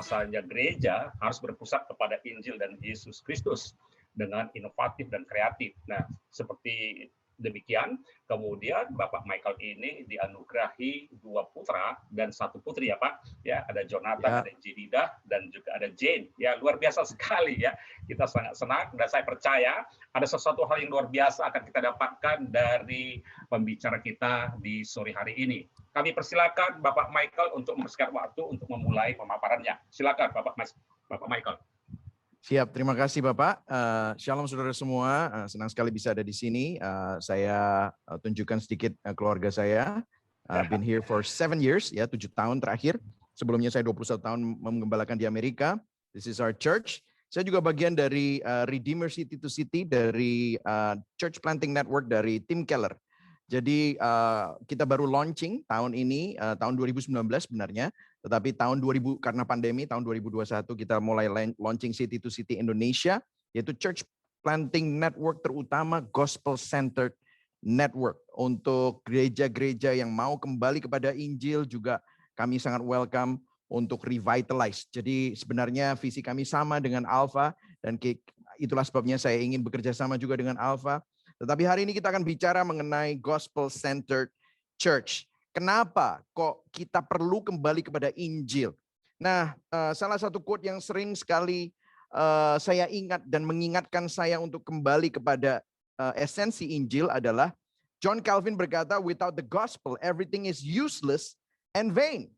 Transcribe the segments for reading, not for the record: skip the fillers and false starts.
bahwasanya gereja harus berpusat kepada Injil dan Yesus Kristus dengan inovatif dan kreatif. Nah, seperti demikian, kemudian Bapak Michael ini dianugerahi 2 putra dan 1 putri ya Pak. Ya, ada Jonathan, ada Jedidah, dan juga ada Jane. Ya, luar biasa sekali ya. Kita sangat senang dan saya percaya ada sesuatu hal yang luar biasa akan kita dapatkan dari pembicara kita di sore hari ini. Kami persilakan Bapak Michael untuk mempersingkat waktu untuk memulai pemaparannya. Silakan Bapak Michael. Siap, terima kasih Bapak. Shalom saudara semua, senang sekali bisa ada di sini. Saya tunjukkan sedikit keluarga saya. Been here for 7 years, ya 7 tahun terakhir. Sebelumnya saya 21 tahun menggembalakan di Amerika. This is our church. Saya juga bagian dari Redeemer City to City, dari Church Planting Network dari Tim Keller. Jadi kita baru launching tahun ini, tahun 2019 sebenarnya. Tetapi tahun 2000 karena pandemi, tahun 2021 kita mulai launching City to City Indonesia, yaitu Church Planting Network, terutama Gospel Centered Network. Untuk gereja-gereja yang mau kembali kepada Injil juga kami sangat welcome untuk revitalize. Jadi sebenarnya visi kami sama dengan Alpha, dan itulah sebabnya saya ingin bekerja sama juga dengan Alpha. Tetapi hari ini kita akan bicara mengenai Gospel Centered Church. Kenapa kok kita perlu kembali kepada Injil? Nah, salah satu quote yang sering sekali saya ingat dan mengingatkan saya untuk kembali kepada esensi Injil adalah John Calvin berkata, "Without the gospel, everything is useless and vain."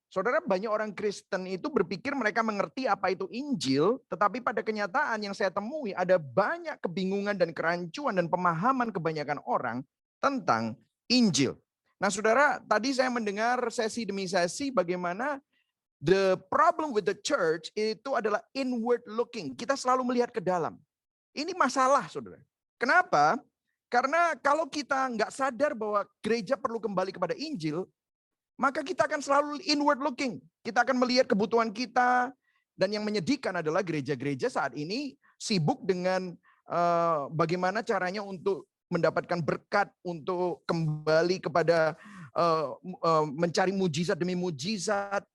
Saudara, banyak orang Kristen itu berpikir mereka mengerti apa itu Injil, tetapi pada kenyataan yang saya temui ada banyak kebingungan dan kerancuan dan pemahaman kebanyakan orang tentang Injil. Nah saudara, tadi saya mendengar sesi demi sesi bagaimana the problem with the church itu adalah inward looking. Kita selalu melihat ke dalam. Ini masalah saudara. Kenapa? Karena kalau kita nggak sadar bahwa gereja perlu kembali kepada Injil, maka kita akan selalu inward looking. Kita akan melihat kebutuhan kita, dan yang menyedihkan adalah gereja-gereja saat ini sibuk dengan bagaimana caranya untuk mendapatkan berkat, untuk kembali kepada mencari mujizat demi mujizat.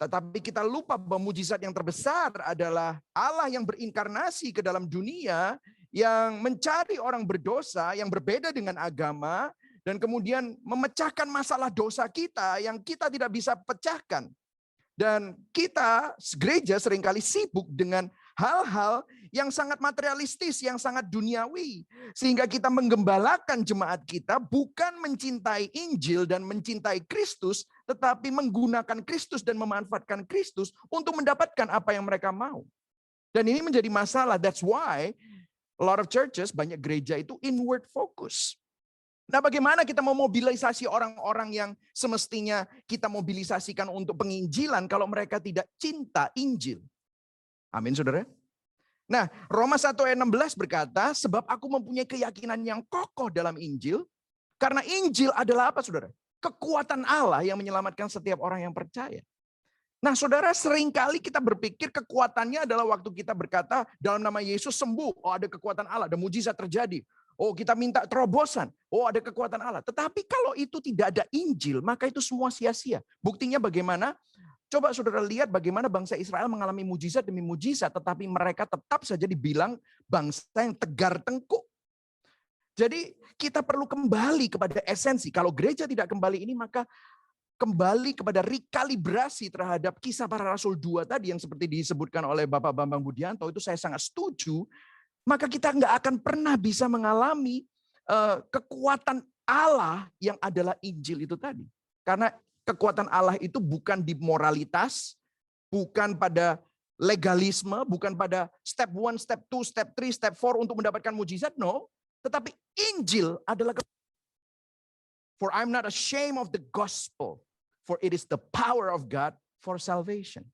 Tetapi kita lupa bahwa mujizat yang terbesar adalah Allah yang berinkarnasi ke dalam dunia, yang mencari orang berdosa, yang berbeda dengan agama, dan kemudian memecahkan masalah dosa kita yang kita tidak bisa pecahkan. Dan kita, gereja seringkali sibuk dengan hal-hal yang sangat materialistis, yang sangat duniawi. Sehingga kita menggembalakan jemaat kita bukan mencintai Injil dan mencintai Kristus, tetapi menggunakan Kristus dan memanfaatkan Kristus untuk mendapatkan apa yang mereka mau. Dan ini menjadi masalah. That's why a lot of churches, banyak gereja itu inward focus. Nah, bagaimana kita memobilisasi orang-orang yang semestinya kita mobilisasikan untuk penginjilan kalau mereka tidak cinta Injil? Amin, saudara. Nah, Roma 1 ayat 16 berkata, sebab aku mempunyai keyakinan yang kokoh dalam Injil, karena Injil adalah apa, saudara? Kekuatan Allah yang menyelamatkan setiap orang yang percaya. Nah, saudara, seringkali kita berpikir kekuatannya adalah waktu kita berkata, dalam nama Yesus sembuh, oh ada kekuatan Allah, ada mujizat terjadi. Oh kita minta terobosan, oh ada kekuatan Allah. Tetapi kalau itu tidak ada Injil, maka itu semua sia-sia. Buktinya bagaimana? Coba saudara lihat bagaimana bangsa Israel mengalami mujizat demi mujizat, tetapi mereka tetap saja dibilang bangsa yang tegar tengkuk. Jadi kita perlu kembali kepada esensi. Kalau gereja tidak kembali ini, maka kembali kepada rekalibrasi terhadap Kisah Para Rasul 2 tadi yang seperti disebutkan oleh Bapak Bambang Budianto, itu saya sangat setuju. Maka kita nggak akan pernah bisa mengalami kekuatan Allah yang adalah Injil itu tadi. Karena kekuatan Allah itu bukan di moralitas, bukan pada legalisme, bukan pada step 1, step 2, step 3, step 4 untuk mendapatkan mujizat, no. Tetapi Injil adalah for I'm not ashamed of the gospel, for it is the power of God for salvation.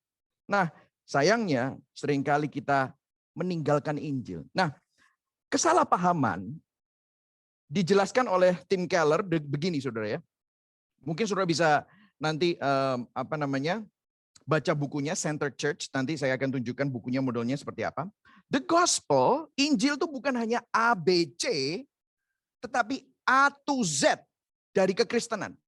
Nah, sayangnya seringkali kita meninggalkan Injil. Nah, kesalahpahaman dijelaskan oleh Tim Keller begini, saudara ya. Mungkin saudara bisa nanti baca bukunya Centered Church. Nanti saya akan tunjukkan bukunya, modelnya seperti apa. The Gospel, Injil itu bukan hanya A, B, C, tetapi A to Z dari kekristenan.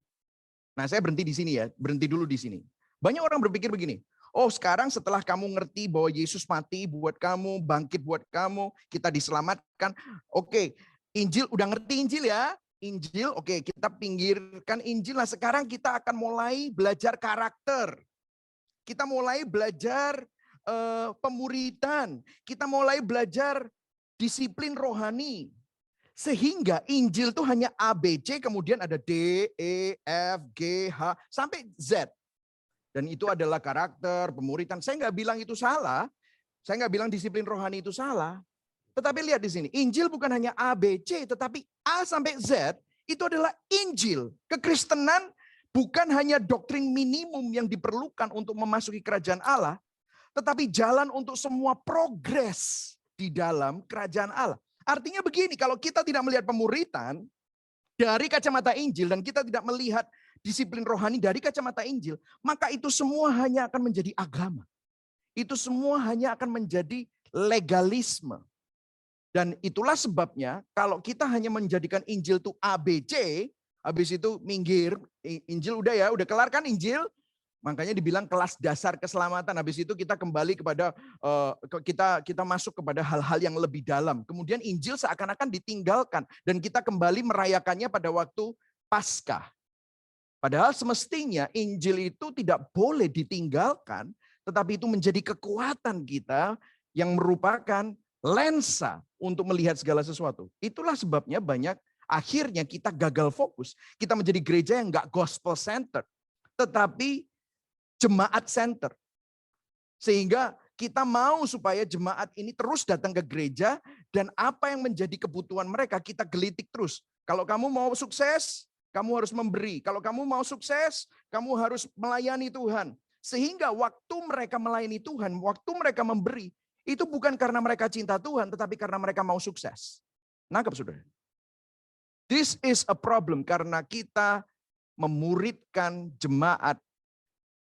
Nah, saya berhenti di sini ya, berhenti dulu di sini. Banyak orang berpikir begini, Oh, sekarang setelah kamu ngerti bahwa Yesus mati buat kamu, bangkit buat kamu, kita diselamatkan. Oke, Injil udah ngerti Injil ya? Injil, oke, kita pinggirkan Injil. Nah, sekarang kita akan mulai belajar karakter. Kita mulai belajar pemuritan. Kita mulai belajar disiplin rohani. Sehingga Injil itu hanya A, B, C, kemudian ada D, E, F, G, H, sampai Z. Dan itu adalah karakter, pemuritan. Saya nggak bilang itu salah. Saya nggak bilang disiplin rohani itu salah. Tetapi lihat di sini, Injil bukan hanya A, B, C, tetapi A sampai Z itu adalah Injil. Kekristenan bukan hanya doktrin minimum yang diperlukan untuk memasuki kerajaan Allah, tetapi jalan untuk semua progres di dalam kerajaan Allah. Artinya begini, kalau kita tidak melihat pemuritan dari kacamata Injil dan kita tidak melihat disiplin rohani dari kacamata Injil, maka itu semua hanya akan menjadi agama. Itu semua hanya akan menjadi legalisme. Dan itulah sebabnya kalau kita hanya menjadikan Injil itu A, B, C, habis itu minggir, Injil udah ya, udah kelar kan Injil? Makanya dibilang kelas dasar keselamatan. Habis itu kita kembali kepada, kita masuk kepada hal-hal yang lebih dalam. Kemudian Injil seakan-akan ditinggalkan. Dan kita kembali merayakannya pada waktu Paskah. Padahal semestinya Injil itu tidak boleh ditinggalkan, tetapi itu menjadi kekuatan kita yang merupakan lensa untuk melihat segala sesuatu. Itulah sebabnya akhirnya kita gagal fokus. Kita menjadi gereja yang enggak gospel center, tetapi jemaat center. Sehingga kita mau supaya jemaat ini terus datang ke gereja dan apa yang menjadi kebutuhan mereka kita gelitik terus. Kalau kamu mau sukses, kamu harus memberi. Kalau kamu mau sukses, kamu harus melayani Tuhan. Sehingga waktu mereka melayani Tuhan, waktu mereka memberi, itu bukan karena mereka cinta Tuhan, tetapi karena mereka mau sukses. Nangkep, saudara? This is a problem karena kita memuridkan jemaat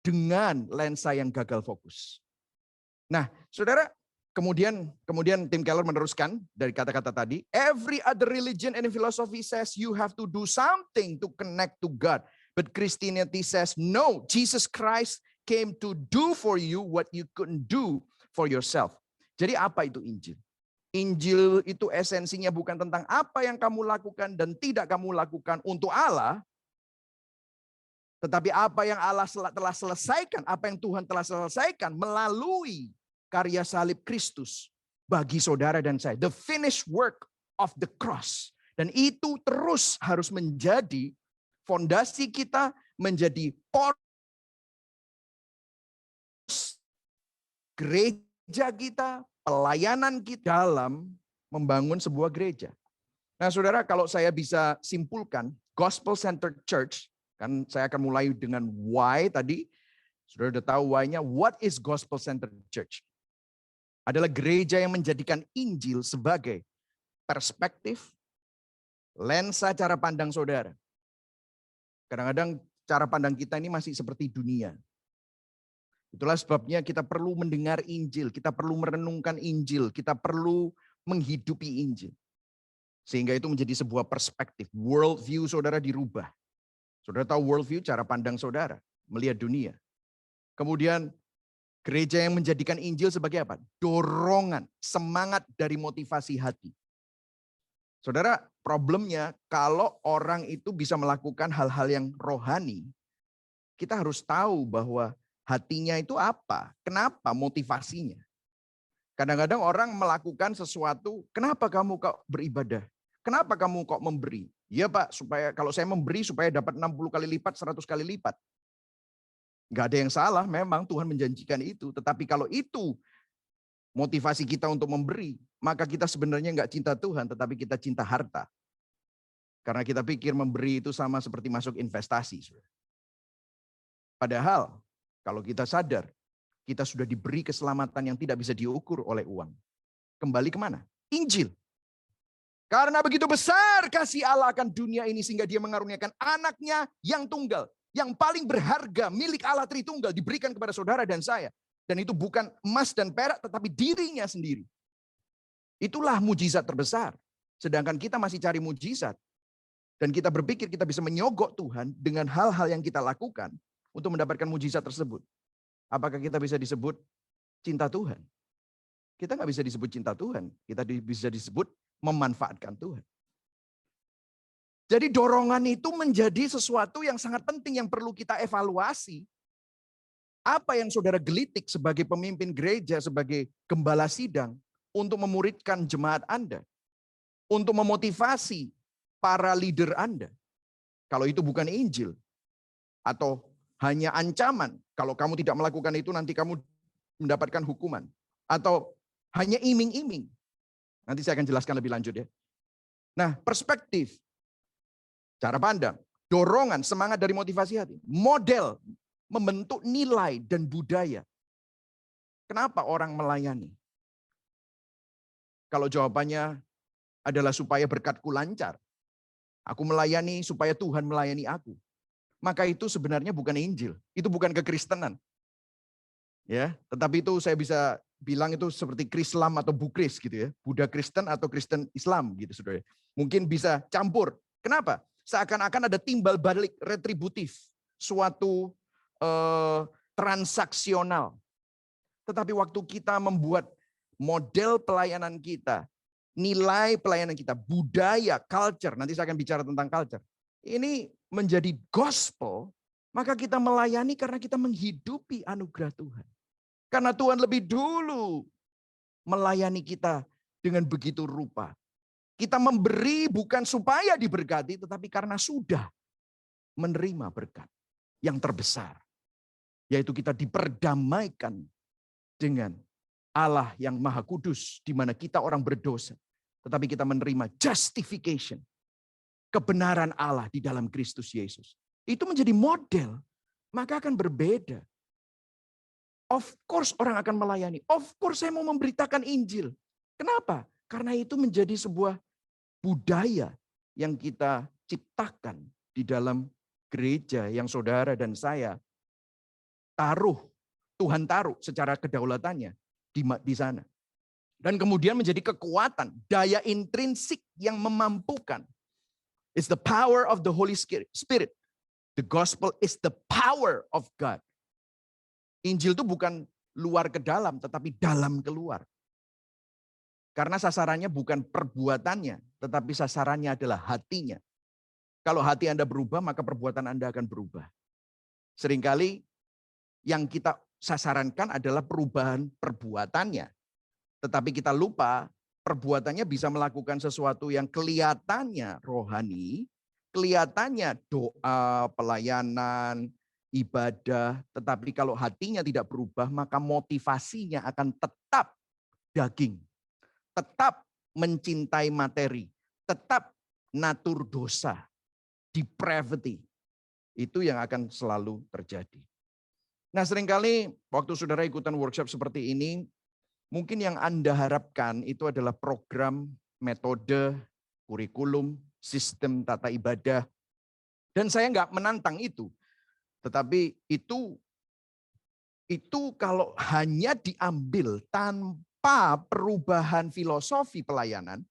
dengan lensa yang gagal fokus. Nah, saudara, kemudian Tim Keller meneruskan dari kata-kata tadi, every other religion and philosophy says you have to do something to connect to God. But Christianity says, no, Jesus Christ came to do for you what you couldn't do for yourself. Jadi apa itu Injil? Injil itu esensinya bukan tentang apa yang kamu lakukan dan tidak kamu lakukan untuk Allah, tetapi apa yang Allah telah selesaikan, apa yang Tuhan telah selesaikan melalui karya salib Kristus bagi saudara dan saya. The finished work of the cross. Dan itu terus harus menjadi fondasi kita, menjadi pos gereja kita, pelayanan kita dalam membangun sebuah gereja. Nah, saudara, kalau saya bisa simpulkan, gospel-centered church, kan saya akan mulai dengan why tadi. Saudara udah tahu why-nya. What is gospel-centered church? Adalah gereja yang menjadikan Injil sebagai perspektif, lensa cara pandang saudara. Kadang-kadang cara pandang kita ini masih seperti dunia. Itulah sebabnya kita perlu mendengar Injil, kita perlu merenungkan Injil, kita perlu menghidupi Injil. Sehingga itu menjadi sebuah perspektif. World view saudara dirubah. Saudara tahu world view, cara pandang saudara, melihat dunia. Kemudian gereja yang menjadikan Injil sebagai apa? Dorongan, semangat dari motivasi hati. Saudara, problemnya kalau orang itu bisa melakukan hal-hal yang rohani, kita harus tahu bahwa hatinya itu apa, kenapa motivasinya. Kadang-kadang orang melakukan sesuatu, kenapa kamu kok beribadah? Kenapa kamu kok memberi? Ya Pak, supaya kalau saya memberi supaya dapat 60 kali lipat, 100 kali lipat. Nggak ada yang salah, memang Tuhan menjanjikan itu. Tetapi kalau itu motivasi kita untuk memberi, maka kita sebenarnya nggak cinta Tuhan, tetapi kita cinta harta. Karena kita pikir memberi itu sama seperti masuk investasi. Padahal kalau kita sadar, kita sudah diberi keselamatan yang tidak bisa diukur oleh uang. Kembali kemana? Injil. Karena begitu besar kasih Allah akan dunia ini sehingga dia mengaruniakan anaknya yang tunggal. Yang paling berharga milik Allah Tritunggal diberikan kepada saudara dan saya. Dan itu bukan emas dan perak tetapi dirinya sendiri. Itulah mujizat terbesar. Sedangkan kita masih cari mujizat. Dan kita berpikir kita bisa menyogok Tuhan dengan hal-hal yang kita lakukan untuk mendapatkan mujizat tersebut. apakah kita bisa disebut cinta Tuhan? Kita nggak bisa disebut cinta Tuhan. Kita bisa disebut memanfaatkan Tuhan. Jadi dorongan itu menjadi sesuatu yang sangat penting yang perlu kita evaluasi. Apa yang saudara gelitik sebagai pemimpin gereja, sebagai gembala sidang untuk memuridkan jemaat Anda, untuk memotivasi para leader Anda. Kalau itu bukan Injil, atau hanya ancaman, kalau kamu tidak melakukan itu nanti kamu mendapatkan hukuman, atau hanya iming-iming. Nanti saya akan jelaskan lebih lanjut ya. Nah, perspektif, cara pandang, dorongan, semangat dari motivasi hati, model membentuk nilai dan budaya. Kenapa orang melayani? Kalau jawabannya adalah supaya berkatku lancar, aku melayani supaya Tuhan melayani aku, maka itu sebenarnya bukan Injil, itu bukan kekristenan. Ya, tetapi itu saya bisa bilang itu seperti Krislam atau Bukris gitu ya, Buddha Kristen atau Kristen Islam gitu saudara. Mungkin bisa campur. Kenapa? Seakan-akan ada timbal balik retributif, suatu transaksional. Tetapi waktu kita membuat model pelayanan kita, nilai pelayanan kita, budaya, culture, nanti saya akan bicara tentang culture. Ini menjadi gospel, maka kita melayani karena kita menghidupi anugerah Tuhan. Karena Tuhan lebih dulu melayani kita dengan begitu rupa. Kita memberi bukan supaya diberkati, tetapi karena sudah menerima berkat yang terbesar. Yaitu kita diperdamaikan dengan Allah yang Maha Kudus, di mana kita orang berdosa. Tetapi kita menerima justification, kebenaran Allah di dalam Kristus Yesus. Itu menjadi model, maka akan berbeda. Of course orang akan melayani. Of course saya mau memberitakan Injil. Kenapa? Karena itu menjadi sebuah budaya yang kita ciptakan di dalam gereja yang saudara dan saya taruh, Tuhan taruh secara kedaulatannya di sana. Dan kemudian menjadi kekuatan, daya intrinsik yang memampukan. It's the power of the Holy Spirit. The gospel is the power of God. Injil itu bukan luar ke dalam, tetapi dalam keluar. Karena sasarannya bukan perbuatannya, tetapi sasarannya adalah hatinya. Kalau hati Anda berubah, maka perbuatan Anda akan berubah. Seringkali yang kita sasarankan adalah perubahan perbuatannya. Tetapi kita lupa perbuatannya bisa melakukan sesuatu yang kelihatannya rohani, kelihatannya doa, pelayanan, ibadah. Tetapi kalau hatinya tidak berubah, maka motivasinya akan tetap daging. Tetap mencintai materi. Tetap natur dosa. Depravity. Itu yang akan selalu terjadi. Nah, seringkali waktu saudara ikutan workshop seperti ini, mungkin yang Anda harapkan itu adalah program, metode, kurikulum, sistem tata ibadah. Dan saya nggak menantang itu. Tetapi itu kalau hanya diambil tanpa perubahan filosofi pelayanan,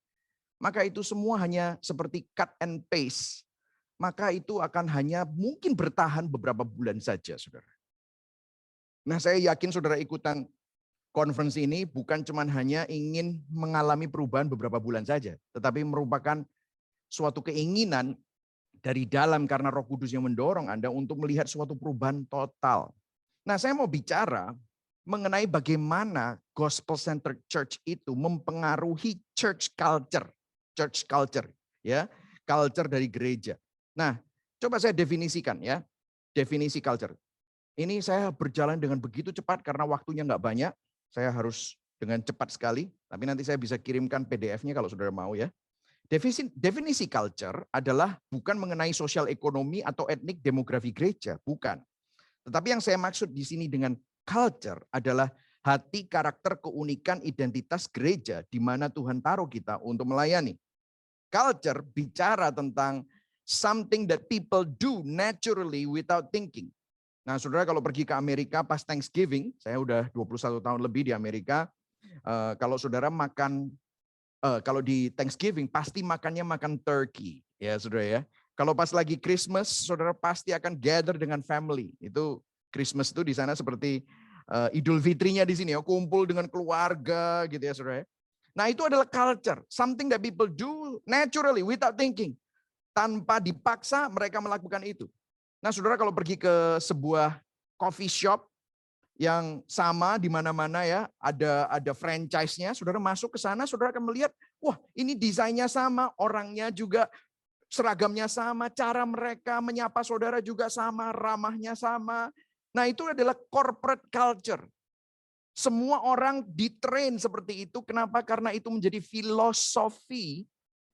maka itu semua hanya seperti cut and paste. Maka itu akan hanya mungkin bertahan beberapa bulan saja, saudara. Nah, saya yakin saudara ikutan conference ini bukan cuma hanya ingin mengalami perubahan beberapa bulan saja, tetapi merupakan suatu keinginan dari dalam karena Roh Kudus yang mendorong Anda untuk melihat suatu perubahan total. Nah, saya mau bicara mengenai bagaimana gospel-centered church itu mempengaruhi church culture, ya, culture dari gereja. Nah, coba saya definisikan ya, definisi culture. Ini saya berjalan dengan begitu cepat karena waktunya nggak banyak. Saya harus dengan cepat sekali, tapi nanti saya bisa kirimkan PDF-nya kalau saudara mau ya. Definisi culture adalah bukan mengenai sosial ekonomi atau etnik demografi gereja, bukan. Tetapi yang saya maksud di sini dengan culture adalah hati, karakter, keunikan, identitas gereja di mana Tuhan taruh kita untuk melayani. Culture bicara tentang something that people do naturally without thinking. Nah, saudara kalau pergi ke Amerika pas Thanksgiving, saya udah 21 tahun lebih di Amerika, kalau saudara makan, kalau di Thanksgiving pasti makannya makan turkey, ya saudara ya. Kalau pas lagi Christmas, saudara pasti akan gather dengan family. Itu Christmas itu di sana seperti Idul Fitrinya di sini ya, kumpul dengan keluarga gitu ya saudara. Nah itu adalah culture, something that people do naturally without thinking. Tanpa dipaksa mereka melakukan itu. Nah saudara kalau pergi ke sebuah coffee shop yang sama di mana-mana ya, ada franchise-nya, saudara masuk ke sana, saudara akan melihat, wah ini desainnya sama, orangnya juga seragamnya sama, cara mereka menyapa saudara juga sama, ramahnya sama. Nah itu adalah corporate culture. Semua orang ditrain seperti itu. Kenapa? Karena itu menjadi filosofi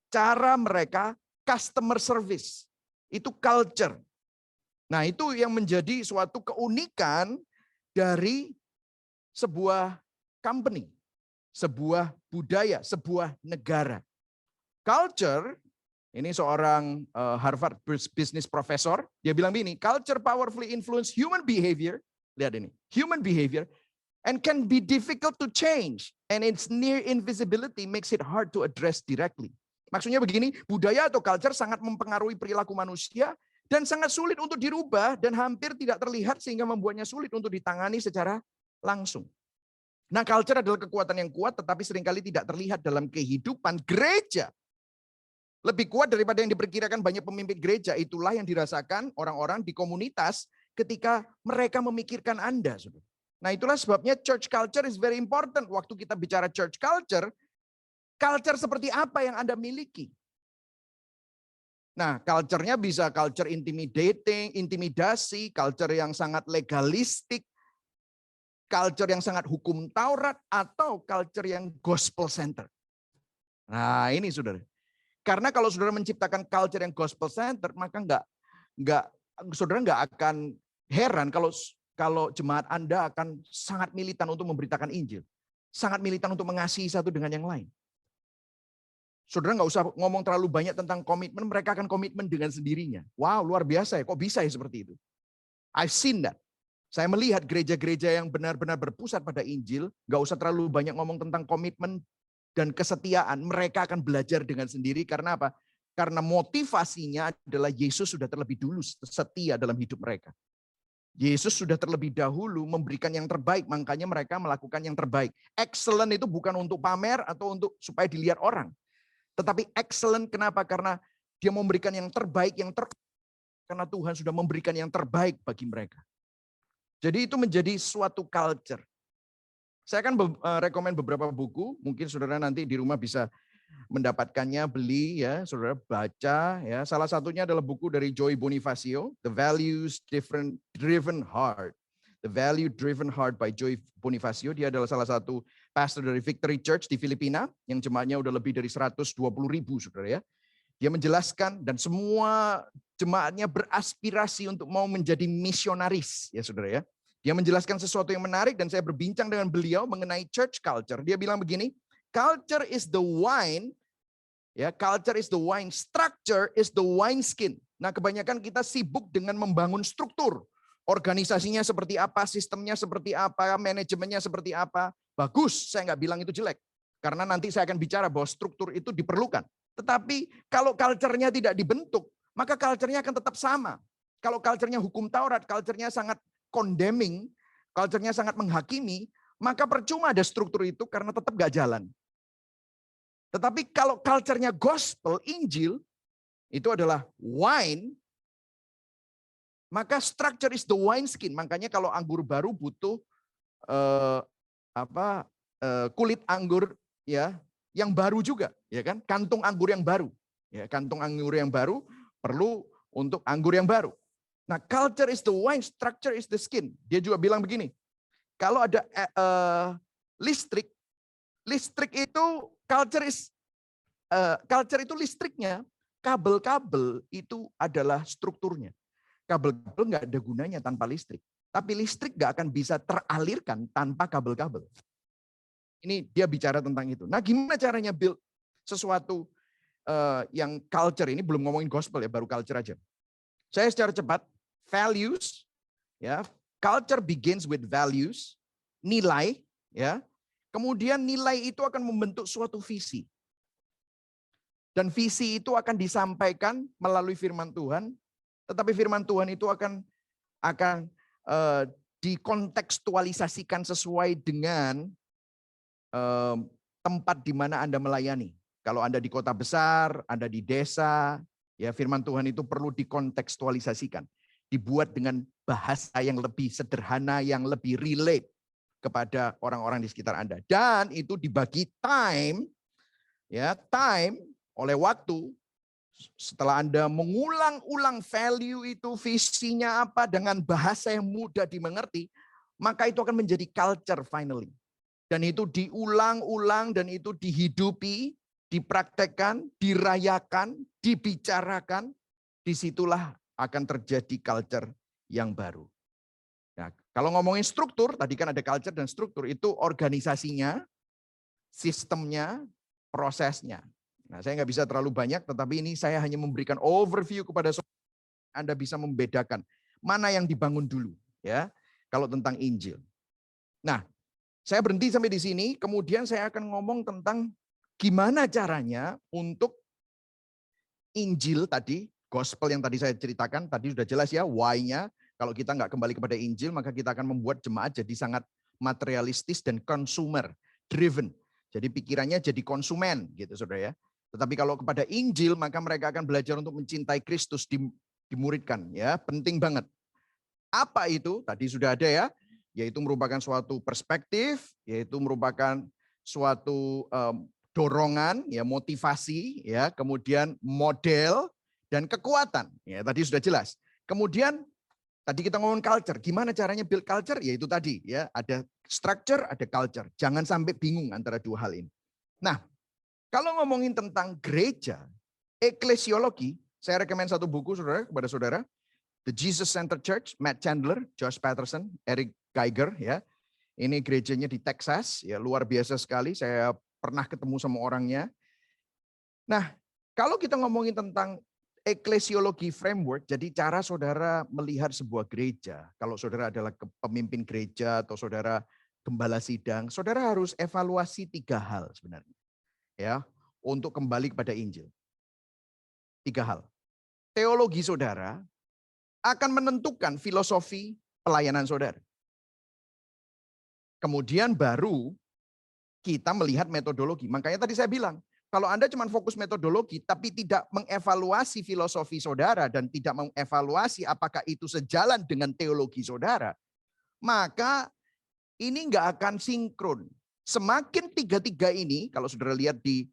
cara mereka customer service. Itu culture. Nah itu yang menjadi suatu keunikan dari sebuah company, sebuah budaya, sebuah negara. Culture, ini seorang Harvard business professor, dia bilang begini, culture powerfully influence human behavior, lihat ini, human behavior, and can be difficult to change, and its near invisibility makes it hard to address directly. Maksudnya begini, budaya atau culture sangat mempengaruhi perilaku manusia, dan sangat sulit untuk dirubah, dan hampir tidak terlihat sehingga membuatnya sulit untuk ditangani secara langsung. Nah, culture adalah kekuatan yang kuat, tetapi seringkali tidak terlihat dalam kehidupan gereja. Lebih kuat daripada yang diperkirakan banyak pemimpin gereja, itulah yang dirasakan orang-orang di komunitas ketika mereka memikirkan Anda. Nah itulah sebabnya church culture is very important. Waktu kita bicara church culture, culture seperti apa yang Anda miliki? Nah, culture-nya bisa culture intimidating, intimidasi, culture yang sangat legalistik, culture yang sangat hukum Taurat, atau culture yang gospel center. Nah, ini saudara. Karena kalau saudara menciptakan culture yang gospel center, maka saudara nggak akan heran kalau jemaat Anda akan sangat militan untuk memberitakan Injil, sangat militan untuk mengasihi satu dengan yang lain. Saudara nggak usah ngomong terlalu banyak tentang komitmen, mereka akan komitmen dengan sendirinya. Wow, luar biasa ya, kok bisa ya seperti itu? I've seen that. Saya melihat gereja-gereja yang benar-benar berpusat pada Injil, nggak usah terlalu banyak ngomong tentang komitmen dan kesetiaan, mereka akan belajar dengan sendiri. Karena apa? Karena motivasinya adalah Yesus sudah terlebih dulu setia dalam hidup mereka. Yesus sudah terlebih dahulu memberikan yang terbaik, makanya mereka melakukan yang terbaik. Excellent itu bukan untuk pamer atau untuk supaya dilihat orang. Tetapi excellent kenapa? Karena dia memberikan yang terbaik, karena Tuhan sudah memberikan yang terbaik bagi mereka. Jadi itu menjadi suatu culture. Saya akan rekomen beberapa buku, mungkin saudara nanti di rumah bisa mendapatkannya, beli ya, saudara baca ya. Salah satunya adalah buku dari Joy Bonifacio, The Values Driven Heart. The Value Driven Heart by Joy Bonifacio. Dia adalah salah satu pastor dari Victory Church di Filipina, yang jemaatnya udah lebih dari 120.000 saudara ya. Dia menjelaskan dan semua jemaatnya beraspirasi untuk mau menjadi misionaris ya saudara ya. Dia menjelaskan sesuatu yang menarik dan saya berbincang dengan beliau mengenai church culture. Dia bilang begini, culture is the wine, ya culture is the wine, structure is the wine skin. Nah kebanyakan kita sibuk dengan membangun struktur. Organisasinya seperti apa, sistemnya seperti apa, manajemennya seperti apa. Bagus, saya nggak bilang itu jelek. Karena nanti saya akan bicara bahwa struktur itu diperlukan. Tetapi kalau culture-nya tidak dibentuk, maka culture-nya akan tetap sama. Kalau culture-nya hukum Taurat, culture-nya sangat condemning, culture-nya sangat menghakimi, maka percuma ada struktur itu karena tetap nggak jalan. Tetapi kalau culture-nya gospel, Injil, itu adalah wine, maka structure is the wine skin. Makanya kalau anggur baru butuh kulit anggur ya yang baru juga, ya kan? Kantung anggur yang baru. Ya, kantung anggur yang baru perlu untuk anggur yang baru. Nah, culture is the wine, structure is the skin. Dia juga bilang begini, kalau ada listrik itu culture itu listriknya, kabel-kabel itu adalah strukturnya. Kabel-kabel nggak ada gunanya tanpa listrik. Tapi listrik nggak akan bisa teralirkan tanpa kabel-kabel. Ini dia bicara tentang itu. Nah gimana caranya build sesuatu yang culture ini, belum ngomongin gospel ya, baru culture aja. Saya secara cepat, values, ya, culture begins with values, nilai, ya. Kemudian nilai itu akan membentuk suatu visi. Dan visi itu akan disampaikan melalui firman Tuhan. Tetapi firman Tuhan itu akan dikontekstualisasikan sesuai dengan tempat di mana Anda melayani. Kalau Anda di kota besar, Anda di desa, ya firman Tuhan itu perlu dikontekstualisasikan. Dibuat dengan bahasa yang lebih sederhana, yang lebih relate kepada orang-orang di sekitar Anda. Dan itu dibagi time, ya time oleh waktu. Setelah Anda mengulang-ulang value itu, visinya apa, dengan bahasa yang mudah dimengerti, maka itu akan menjadi culture finally. Dan itu diulang-ulang, dan itu dihidupi, dipraktekkan, dirayakan, dibicarakan, disitulah akan terjadi culture yang baru. Nah, kalau ngomongin struktur, tadi kan ada culture dan struktur, itu organisasinya, sistemnya, prosesnya. Nah, saya nggak bisa terlalu banyak, tetapi ini saya hanya memberikan overview kepada Anda bisa membedakan mana yang dibangun dulu, ya. Kalau tentang Injil. Nah, saya berhenti sampai di sini, kemudian saya akan ngomong tentang gimana caranya untuk Injil tadi, gospel yang tadi saya ceritakan, tadi sudah jelas ya why-nya. Kalau kita nggak kembali kepada Injil, maka kita akan membuat jemaat jadi sangat materialistis dan consumer driven. Jadi pikirannya jadi konsumen gitu saudara ya. Tetapi kalau kepada Injil, maka mereka akan belajar untuk mencintai Kristus, dimuridkan ya, penting banget. Apa itu? Tadi sudah ada ya, yaitu merupakan suatu perspektif, yaitu merupakan suatu dorongan, ya motivasi, ya kemudian model dan kekuatan. Ya tadi sudah jelas. Kemudian tadi kita ngomong culture, gimana caranya build culture? Yaitu tadi ya, ada structure, ada culture. Jangan sampai bingung antara dua hal ini. Nah, kalau ngomongin tentang gereja, eklesiologi, saya rekomend satu buku saudara kepada saudara. The Jesus Center Church, Matt Chandler, Josh Patterson, Eric Geiger, ya. Ini gerejanya di Texas, ya luar biasa sekali. Saya pernah ketemu sama orangnya. Nah, kalau kita ngomongin tentang eklesiologi framework, jadi cara saudara melihat sebuah gereja. Kalau saudara adalah pemimpin gereja atau saudara gembala sidang, saudara harus evaluasi 3 hal sebenarnya, ya, untuk kembali kepada Injil. 3 hal. Teologi saudara akan menentukan filosofi pelayanan saudara. Kemudian baru kita melihat metodologi. Makanya tadi saya bilang, kalau Anda cuma fokus metodologi tapi tidak mengevaluasi filosofi saudara dan tidak mengevaluasi apakah itu sejalan dengan teologi saudara, maka ini nggak akan sinkron. Semakin tiga-tiga ini, kalau saudara lihat di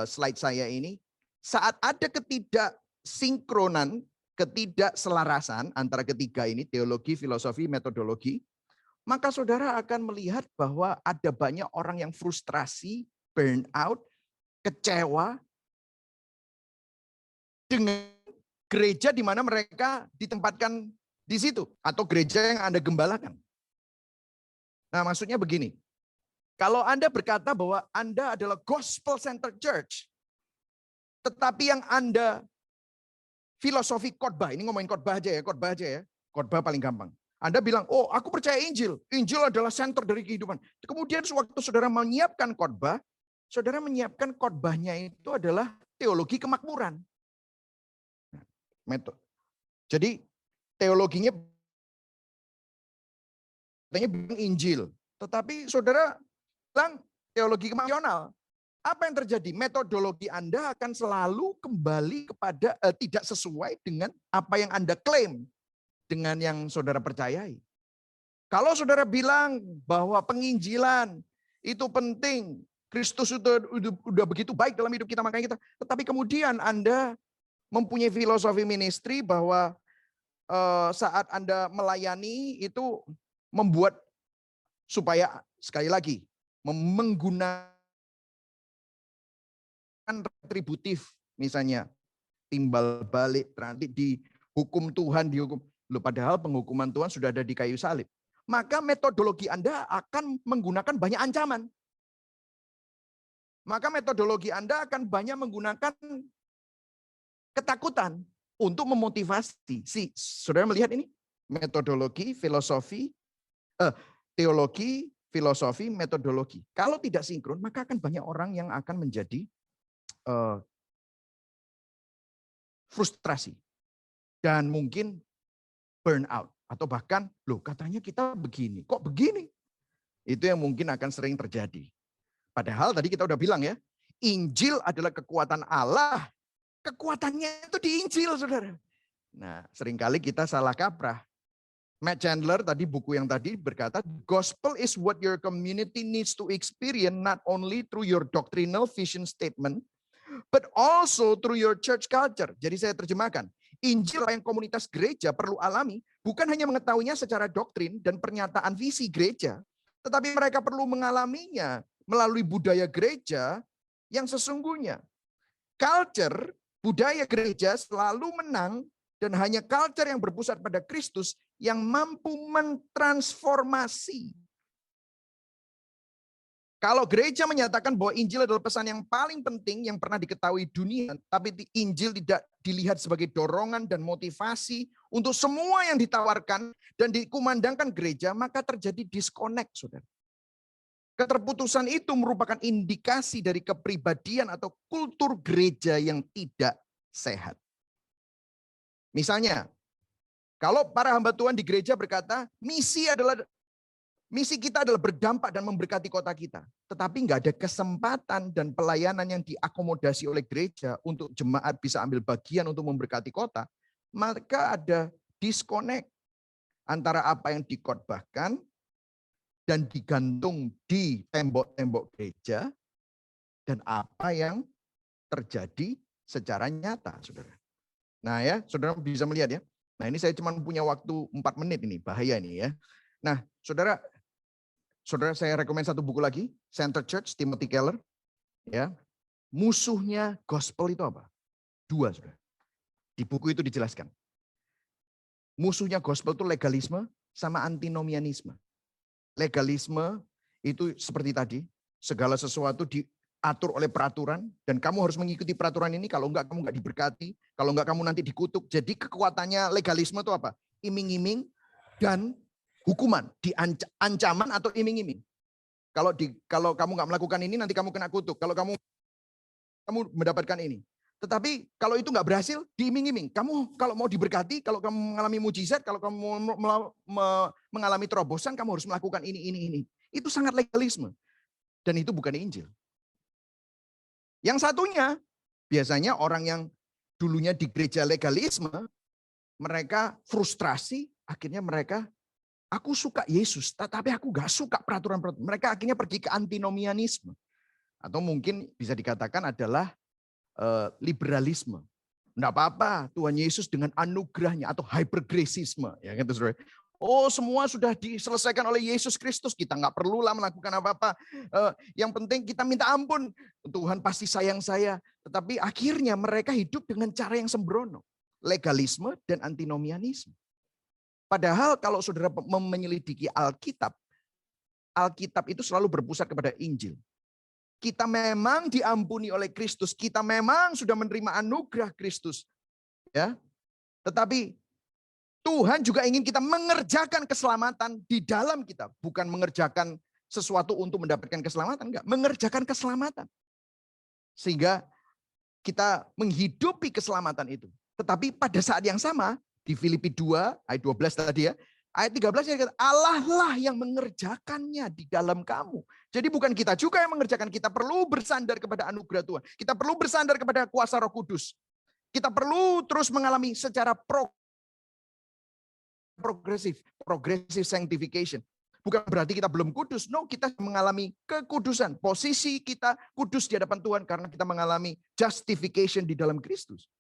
slide saya ini, saat ada ketidaksinkronan, ketidakselarasan antara ketiga ini, teologi, filosofi, metodologi, maka saudara akan melihat bahwa ada banyak orang yang frustrasi, burnout, kecewa dengan gereja di mana mereka ditempatkan di situ, atau gereja yang Anda gembalakan. Nah, maksudnya begini, kalau Anda berkata bahwa Anda adalah gospel center church, tetapi yang Anda filosofi khotbah, ini ngomongin khotbah aja ya, khotbah paling gampang. Anda bilang, oh aku percaya Injil, Injil adalah center dari kehidupan. Kemudian sewaktu saudara menyiapkan khotbah, saudara menyiapkan khotbahnya itu adalah teologi kemakmuran. Jadi teologinya katanya bilang Injil, tetapi saudara bilang teologi kemakmuran. Apa yang terjadi? Metodologi Anda akan selalu kembali kepada tidak sesuai dengan apa yang Anda klaim dengan yang saudara percayai. Kalau saudara bilang bahwa penginjilan itu penting, Kristus udah begitu baik dalam hidup kita, makanya kita. Tetapi kemudian Anda mempunyai filosofi ministry bahwa saat Anda melayani itu membuat supaya sekali lagi menggunakan retributif, misalnya timbal balik, nanti dihukum Tuhan, dihukum. Loh, padahal penghukuman Tuhan sudah ada di kayu salib. Maka metodologi Anda akan menggunakan banyak ancaman. Maka metodologi Anda akan banyak menggunakan ketakutan untuk memotivasi. Saudara melihat ini? Metodologi, filosofi, teologi, filosofi, metodologi. Kalau tidak sinkron, maka akan banyak orang yang akan menjadi frustrasi dan mungkin burnout Atau bahkan, loh katanya kita begini, kok begini? Itu yang mungkin akan sering terjadi. Padahal tadi kita udah bilang ya, Injil adalah kekuatan Allah. Kekuatannya itu di Injil, saudara. Nah, seringkali kita salah kaprah. Matt Chandler tadi buku yang tadi berkata, gospel is what your community needs to experience not only through your doctrinal vision statement, but also through your church culture. Jadi saya terjemahkan, Injil yang komunitas gereja perlu alami, bukan hanya mengetahuinya secara doktrin dan pernyataan visi gereja, tetapi mereka perlu mengalaminya melalui budaya gereja yang sesungguhnya. Culture, budaya gereja selalu menang, dan hanya culture yang berpusat pada Kristus yang mampu mentransformasi. Kalau gereja menyatakan bahwa Injil adalah pesan yang paling penting yang pernah diketahui dunia, tapi Injil tidak dilihat sebagai dorongan dan motivasi untuk semua yang ditawarkan dan dikumandangkan gereja, maka terjadi disconnect, saudara. Keterputusan itu merupakan indikasi dari kepribadian atau kultur gereja yang tidak sehat. Misalnya, kalau para hamba Tuhan di gereja berkata, misi kita adalah berdampak dan memberkati kota kita. Tetapi nggak ada kesempatan dan pelayanan yang diakomodasi oleh gereja untuk jemaat bisa ambil bagian untuk memberkati kota, maka ada disconnect antara apa yang dikhotbahkan dan digantung di tembok-tembok gereja dan apa yang terjadi secara nyata, saudara. Nah ya, saudara bisa melihat ya. Nah ini saya cuma punya waktu 4 menit ini, bahaya ini ya. Nah saudara saya rekomend satu buku lagi, Center Church, Timothy Keller. Ya, musuhnya gospel itu apa? 2, saudara. Di buku itu dijelaskan. Musuhnya gospel itu legalisme sama antinomianisme. Legalisme itu seperti tadi, segala sesuatu diatur oleh peraturan, dan kamu harus mengikuti peraturan ini, kalau enggak kamu enggak diberkati, kalau enggak kamu nanti dikutuk. Jadi kekuatannya legalisme itu apa? Iming-iming dan hukuman, ancaman atau iming-iming. Kalau kamu nggak melakukan ini, nanti kamu kena kutuk. Kalau kamu mendapatkan ini. Tetapi kalau itu nggak berhasil, diiming-iming. Kamu kalau mau diberkati, kalau kamu mengalami mujizat, kalau kamu mengalami terobosan, kamu harus melakukan ini. Itu sangat legalisme. Dan itu bukan Injil. Yang satunya, biasanya orang yang dulunya di gereja legalisme, mereka frustrasi, akhirnya mereka, aku suka Yesus, tapi aku nggak suka peraturan-peraturan. Mereka akhirnya pergi ke antinomianisme. Atau mungkin bisa dikatakan adalah liberalisme. Enggak apa-apa, Tuhan Yesus dengan anugerahnya atau hypergracisme. Ya, gitu, saudara. Oh, semua sudah diselesaikan oleh Yesus Kristus. Kita nggak perlulah melakukan apa-apa. Yang penting kita minta ampun. Tuhan pasti sayang saya. Tetapi akhirnya mereka hidup dengan cara yang sembrono. Legalisme dan antinomianisme. Padahal kalau saudara menyelidiki Alkitab itu selalu berpusat kepada Injil. Kita memang diampuni oleh Kristus, kita memang sudah menerima anugerah Kristus. Ya. Tetapi Tuhan juga ingin kita mengerjakan keselamatan di dalam kita, bukan mengerjakan sesuatu untuk mendapatkan keselamatan, enggak, mengerjakan keselamatan. Sehingga kita menghidupi keselamatan itu. Tetapi pada saat yang sama, di Filipi 2 ayat 12 tadi ya, ayat 13 Allah lah yang mengerjakannya di dalam kamu. Jadi bukan kita juga yang mengerjakan, kita perlu bersandar kepada anugerah Tuhan. Kita perlu bersandar kepada kuasa Roh Kudus. Kita perlu terus mengalami secara progressive sanctification. Bukan berarti kita belum kudus, no, kita mengalami kekudusan. Posisi kita kudus di hadapan Tuhan karena kita mengalami justification di dalam Kristus.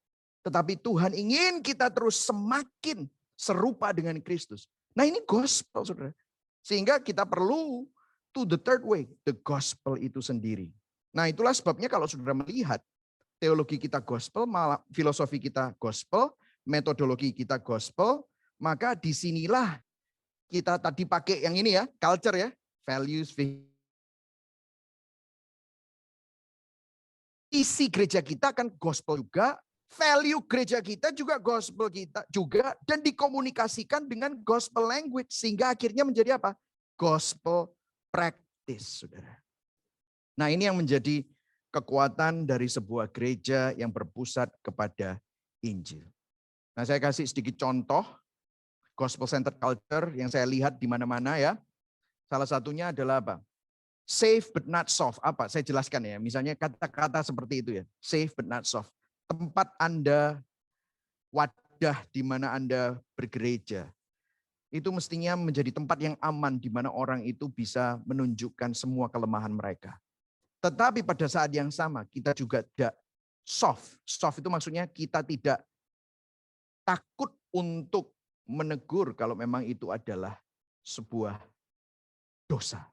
Tetapi Tuhan ingin kita terus semakin serupa dengan Kristus. Nah ini gospel, saudara. Sehingga kita perlu to the third way, the gospel itu sendiri. Nah itulah sebabnya kalau saudara melihat teologi kita gospel, filosofi kita gospel, metodologi kita gospel, maka disinilah kita tadi pakai yang ini ya, culture ya, values, isi gereja kita kan gospel juga, value gereja kita juga gospel kita juga, dan dikomunikasikan dengan gospel language sehingga akhirnya menjadi apa? Gospel practice, saudara. Nah ini yang menjadi kekuatan dari sebuah gereja yang berpusat kepada Injil. Nah saya kasih sedikit contoh gospel centered culture yang saya lihat di mana-mana ya. Salah satunya adalah apa? Safe but not soft. Apa? Saya jelaskan ya. Misalnya kata-kata seperti itu ya. Safe but not soft. Tempat Anda, wadah di mana Anda bergereja, itu mestinya menjadi tempat yang aman di mana orang itu bisa menunjukkan semua kelemahan mereka. Tetapi pada saat yang sama kita juga tidak soft. Soft itu maksudnya kita tidak takut untuk menegur kalau memang itu adalah sebuah dosa.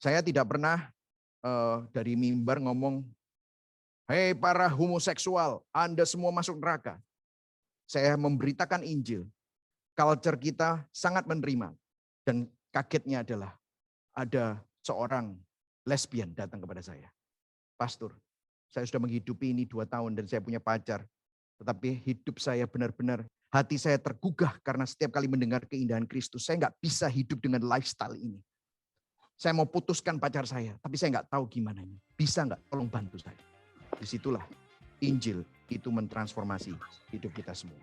Saya tidak pernah dari mimbar ngomong, hei para homoseksual, Anda semua masuk neraka. Saya memberitakan Injil. Culture kita sangat menerima. Dan kagetnya adalah ada seorang lesbian datang kepada saya. Pastor, saya sudah menghidupi ini 2 tahun dan saya punya pacar. Tetapi hidup saya benar-benar, hati saya tergugah karena setiap kali mendengar keindahan Kristus. Saya nggak bisa hidup dengan lifestyle ini. Saya mau putuskan pacar saya, tapi saya nggak tahu gimana ini. Bisa nggak? Tolong bantu saya. Disitulah Injil itu mentransformasi hidup kita semua.